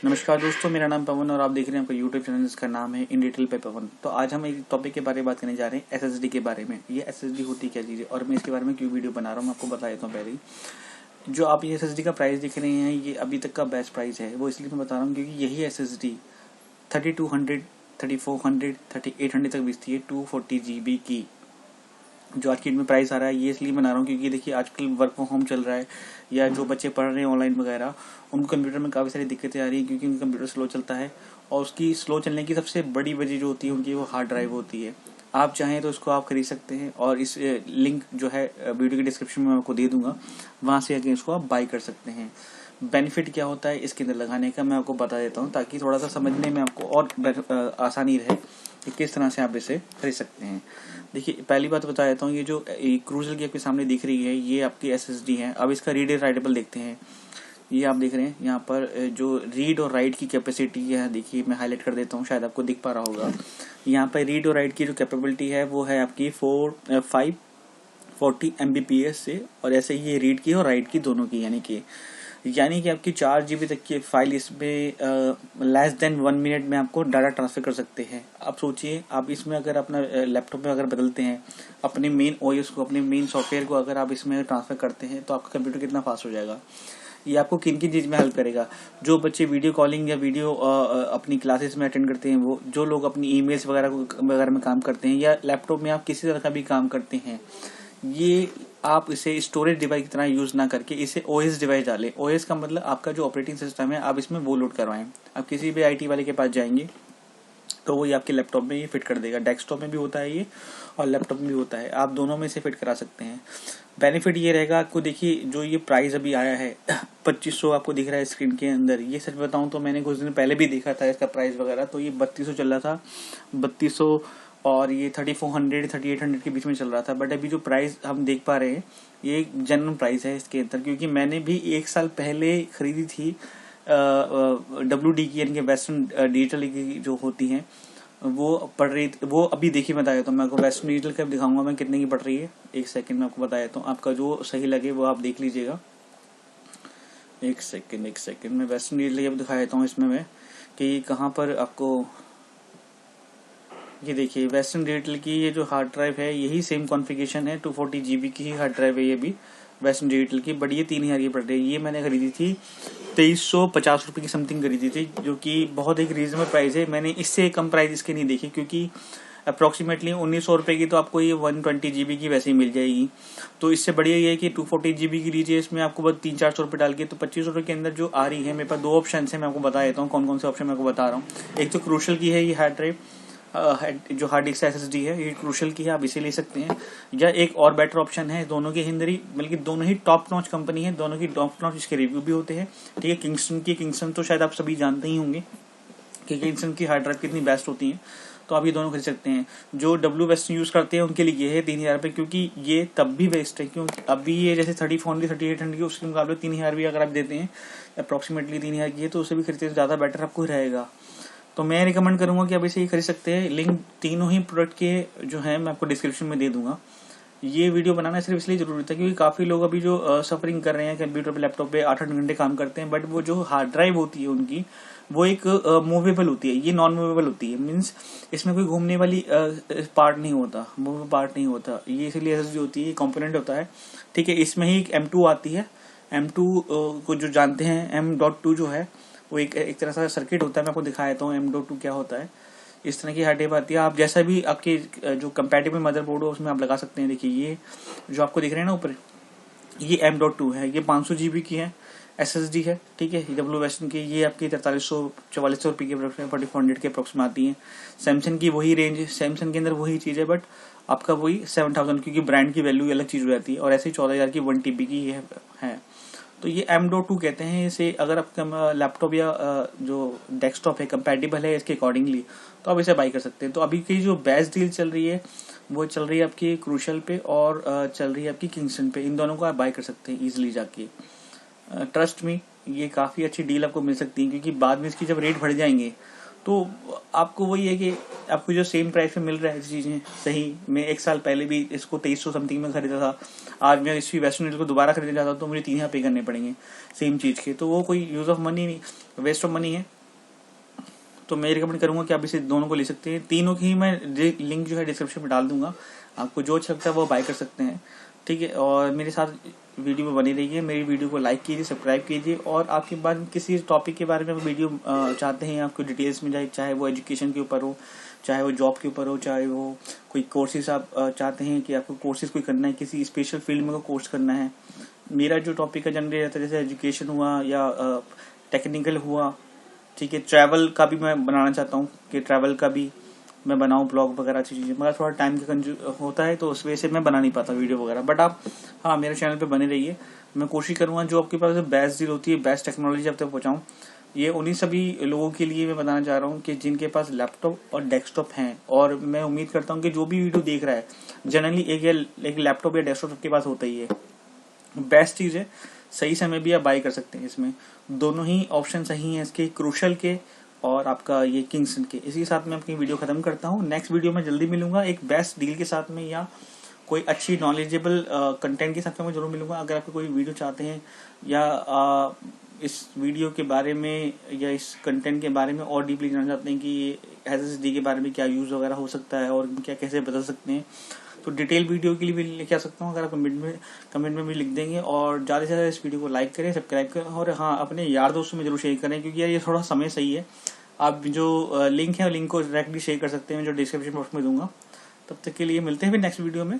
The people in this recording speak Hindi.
नमस्कार दोस्तों, मेरा नाम पवन और आप देख रहे हैं आपका यूट्यूब चैनल जिसका नाम है इन डिटेल पे पवन। तो आज हम एक टॉपिक के बारे में बात करने जा रहे हैं, एसएसडी के बारे में। ये एसएसडी होती क्या चीज़ है और मैं इसके बारे में क्यों वीडियो बना रहा हूँ, मैं आपको बता देता हूँ। पहले ही जो आप ये एसएसडी का प्राइस देख रहे हैं, ये अभी तक का बेस्ट प्राइस है। वो इसलिए मैं बता रहा हूँ क्योंकि यही एसएसडी 3200, 3400, 3800 तक बेचती है 240 GB की। जो आज की डेट में प्राइस आ रहा है, ये इसलिए बना रहा हूँ क्योंकि देखिए आजकल वर्क फ्रॉम होम चल रहा है या जो बच्चे पढ़ रहे हैं ऑनलाइन वगैरह, उनको कंप्यूटर में काफ़ी सारी दिक्कतें आ रही हैं क्योंकि उनका कंप्यूटर स्लो चलता है। और उसकी स्लो चलने की सबसे बड़ी वजह जो होती है उनकी, वो हार्ड ड्राइव होती है। आप चाहें तो इसको आप खरीद सकते हैं और इस लिंक जो है वीडियो के डिस्क्रिप्शन में मैं आपको दे दूंगा, वहाँ से आके इसको आप बाई कर सकते हैं। बेनिफिट क्या होता है इसके अंदर लगाने का, मैं आपको बता देता हूँ ताकि थोड़ा सा समझने में आपको और आसानी रहे कि किस तरह से आप इसे खरीद सकते हैं। देखिए, पहली बात बता देता हूँ, ये जो क्रूजल की आपके सामने दिख रही है, ये आपकी एसएसडी है। अब इसका रीड एंड राइटेबल देखते हैं। ये आप देख रहे हैं यहाँ पर जो रीड और राइट की कैपेसिटी है, देखिए मैं हाईलाइट कर देता हूँ, शायद आपको दिख पा रहा होगा। यहाँ पर रीड और राइट की जो कैपेबिलिटी है वो है आपकी 540 Mbps से, और ऐसे ही ये रीड की और राइट की दोनों की, यानी कि आपकी 4 GB तक की फाइल इसमें लेस देन 1 मिनट में आपको डाटा ट्रांसफर कर सकते हैं। आप सोचिए, आप इसमें अगर अपना लैपटॉप में अगर बदलते हैं अपने मेन ओएस को, अपने मेन सॉफ्टवेयर को अगर आप इसमें ट्रांसफर करते हैं तो आपका कंप्यूटर कितना फास्ट हो जाएगा। ये आपको किन किन चीज़ में हेल्प करेगा। जो बच्चे वीडियो कॉलिंग या वीडियो अपनी क्लासेस में अटेंड करते हैं, वो जो लोग अपनी ईमेल्स वगैरह में काम करते हैं, या लैपटॉप में आप किसी तरह का भी काम करते हैं, ये आप इसे स्टोरेज डिवाइस की तरह यूज ना करके इसे ओएस डिवाइस डालें। ओएस का मतलब आपका जो ऑपरेटिंग सिस्टम है, आप इसमें वो लोड करवाएं। आप किसी भी आईटी वाले के पास जाएंगे तो वो ये आपके लैपटॉप में ये फिट कर देगा। डेस्कटॉप में भी होता है ये और लैपटॉप में भी होता है, आप दोनों में इसे फिट करा सकते हैं। बेनिफिट ये रहेगा आपको। देखिए, जो ये प्राइस अभी आया है 2500 आपको दिख रहा है स्क्रीन के अंदर, ये सच बताऊं तो मैंने कुछ दिन पहले भी देखा था इसका प्राइस वगैरह, तो ये 3200 चल रहा था, 3200 और ये 3400 3800 के बीच में चल रहा था। बट अभी जो प्राइस हम देख पा रहे हैं, ये एक जनरल प्राइस है इसके अंदर, क्योंकि मैंने भी 1 साल पहले खरीदी थी WD की, यानी कि वेस्टर्न डिजिटल की जो होती हैं, वो पड़ रही थी। वो अभी देखिए मैं बताया, तो मैं आपको वेस्टर्न डिजिटल का दिखाऊंगा मैं कितने की पड़ रही है। एक सेकंड में आपको बता देता हूँ, आपका जो सही लगे वो आप देख लीजिएगा। एक सेकंड में वेस्टर्न डिजिटल दिखा देता हूँ इसमें मैं कि कहाँ पर आपको। ये देखिए, वेस्टर्न डिजिटल की ये जो हार्ड ड्राइव है, यही सेम कॉन्फ़िगरेशन है, 240 GB की ही हार्ड ड्राइव है ये भी वेस्टर्न डिजिटल की। बट ये 3000 की पड़ रही है। ये मैंने खरीदी थी 2350 रुपये की समथिंग खरीदी थी, जो कि बहुत एक रीजनेबल प्राइस है। मैंने इससे कम प्राइस इसके नहीं देखी, क्योंकि अप्रॉक्सीमेटली 1900 रुपये की तो आपको ये 120 GB की वैसे ही मिल जाएगी। तो इससे बढ़िया ये है कि 240 GB की लीजिए, इसमें आपको बस 300-400 रुपये डाल के तो 2500 रुपये के अंदर जो आ रही है। मेरे पास 2 ऑप्शन है, मैं आपको बता देता हूँ कौन कौन से ऑप्शन मैं आपको बता रहा हूँ। एक तो क्रूशल की है ये हार्ड ड्राइव, जो हार्ड डिस्क एसएसडी है, ये क्रूशल की है, आप इसे ले सकते हैं। या एक और बेटर ऑप्शन है, दोनों के अंदर ही, बल्कि दोनों ही टॉप नॉच कंपनी है, दोनों की टॉप नॉच इसके रिव्यू भी होते हैं। ठीक है, किंगस्टन तो शायद आप सभी जानते ही होंगे कि किंगस्टन की हार्ड ड्राइव कितनी बेस्ट होती है। तो आप ये दोनों खरीद सकते हैं। जो डब्ल्यू वेस्टर्न यूज करते हैं उनके लिए ये है 3000 रुपये, क्योंकि ये तब भी बेस्ट है क्योंकि अभी ये जैसे 3400 3800 की, उसके मुकाबले 3000 भी अगर आप देते हैं, अप्रॉक्सीमेटली 3000 की है, तो उसे भी खरीदते ज़्यादा बेटर आपको रहेगा। तो मैं रिकमेंड करूंगा कि आप इसे खरीद सकते हैं। लिंक तीनों ही प्रोडक्ट के जो है मैं आपको डिस्क्रिप्शन में दे दूंगा। ये वीडियो बनाना सिर्फ इसलिए जरूरी था क्योंकि काफ़ी लोग अभी जो सफरिंग कर रहे हैं कंप्यूटर पे, लैपटॉप पे 8-8 घंटे काम करते हैं, बट वो जो हार्ड ड्राइव होती है उनकी, वो एक मूवेबल होती है, ये नॉन मूवेबल होती है। मीन्स इसमें कोई घूमने वाली पार्ट नहीं होता, मूवेबल पार्ट नहीं होता। ये इसलिए एसएसडी होती है, कंपोनेंट होता है। ठीक है, इसमें ही एक M2 आती है। M2 को जो जानते हैं, M.2 जो है वो एक तरह का सर्किट होता है। मैं आपको दिखा देता हूँ M.2 क्या होता है। इस तरह की हार्ड ड्राइव आती है। आप जैसा भी आपके जो कंपैटिबल मदरबोर्ड हो उसमें आप लगा सकते हैं। देखिए, ये जो आपको दिख रहे हैं ना ऊपर, ये M.2 है, ये 500 GB की है, एसएसडी है। ठीक है, डब्ल्यू वेस्टर्न की ये आपकी 4300-4400 रुपये के 4400 के अप्रोक्स में आती है। सैमसंग की वही रेंज है, सैमसंग के अंदर वही चीज़ है, बट आपका वही 7000, क्योंकि ब्रांड की वैल्यू अलग चीज़ हो जाती है। और ऐसे ही 14000 की 1 TB की है। तो ये M.2 कहते हैं इसे। अगर आपका लैपटॉप या जो डेस्कटॉप है कंपैटिबल है इसके अकॉर्डिंगली, तो आप इसे बाई कर सकते हैं। तो अभी की जो बेस्ट डील चल रही है वो चल रही है आपकी क्रूशल पे और चल रही है आपकी किंगस्टन पे। इन दोनों को आप बाई कर सकते हैं ईजिली जाके। ट्रस्ट मी, ये काफ़ी अच्छी डील आपको मिल सकती है, क्योंकि बाद में इसकी जब रेट बढ़ जाएंगे तो आपको वही है कि आपको जो सेम प्राइस पे मिल रहा है चीज़ें सही। मैं 1 साल पहले भी इसको 2300 समथिंग में खरीदा था। आज मैं इसी वेस्टर्न को दोबारा खरीदना चाहता हूँ तो मुझे 3000 पे करने पड़ेंगे सेम चीज़ के, तो वो कोई यूज़ ऑफ मनी नहीं। वेस्ट ऑफ मनी है। तो मैं रिकमेंड करूंगा कि आप इसे दोनों को ले सकते हैं। तीनों की ही मैं लिंक जो है डिस्क्रिप्शन में डाल दूंगा, आपको जो अच्छा लगता है वो बाय कर सकते हैं, ठीक है। और मेरे साथ वीडियो में बनी रहिए, मेरी वीडियो को लाइक कीजिए, सब्सक्राइब कीजिए। और आपके बाद किसी टॉपिक के बारे में वीडियो चाहते हैं, आपको डिटेल्स में जाए, चाहे वो एजुकेशन के ऊपर हो, चाहे वो जॉब के ऊपर हो, चाहे वो कोई कोर्सेज आप चाहते हैं कि आपको कोर्सेज कोई करना है, किसी स्पेशल फील्ड में कोर्स करना है। मेरा जो टॉपिक का जनरली रहता है, जैसे एजुकेशन हुआ या टेक्निकल हुआ, ठीक है। ट्रैवल का भी मैं बनाना चाहता हूँ कि ट्रैवल का भी मैं बनाऊँ ब्लॉग वगैरह अच्छी चीज़ें, मगर थोड़ा टाइम का होता है तो उस वजह से मैं बना नहीं पाता वीडियो वगैरह। बट आप हाँ मेरे चैनल पे बने रहिए, मैं कोशिश करूँगा जो आपके पास बेस्ट डील होती है, बेस्ट टेक्नोलॉजी आप तक पहुँचाऊँ। ये उन्हीं सभी लोगों के लिए मैं बताना चाह रहा हूँ कि जिनके पास लैपटॉप और डेस्कटॉप हैं। और मैं उम्मीद करता हूँ कि जो भी वीडियो देख रहा है जनरली एक लैपटॉप या डेस्कटॉप सबके पास होता ही है। बेस्ट चीज़ है, सही समय भी आप बाई कर सकते हैं। इसमें दोनों ही ऑप्शन सही हैं इसके, क्रूशल के और आपका ये किंगसन के। इसी के साथ मैं अपनी वीडियो खत्म करता हूँ। नेक्स्ट वीडियो में जल्दी मिलूंगा एक बेस्ट डील के साथ में, या कोई अच्छी नॉलेजेबल कंटेंट के साथ में मैं जरूर मिलूंगा। अगर आप कोई वीडियो चाहते हैं या इस वीडियो के बारे में या इस कंटेंट के बारे में और डीपली जानना चाहते हैं कि SSD के बारे में क्या यूज़ वगैरह हो सकता है और क्या कैसे बदल सकते हैं, तो डिटेल वीडियो के लिए भी लेके आ सकता हूँ। अगर आप कमेंट में भी लिख देंगे। और ज़्यादा से ज़्यादा इस वीडियो को लाइक करें, सब्सक्राइब करें, और हाँ अपने यार दोस्तों में जरूर शेयर करें, क्योंकि यार ये थोड़ा समय सही है। आप जो लिंक है लिंक को डायरेक्टली शेयर कर सकते हैं, जो डिस्क्रिप्शन बॉक्स में दूंगा। तब तक के लिए मिलते हैं फिर नेक्स्ट वीडियो में।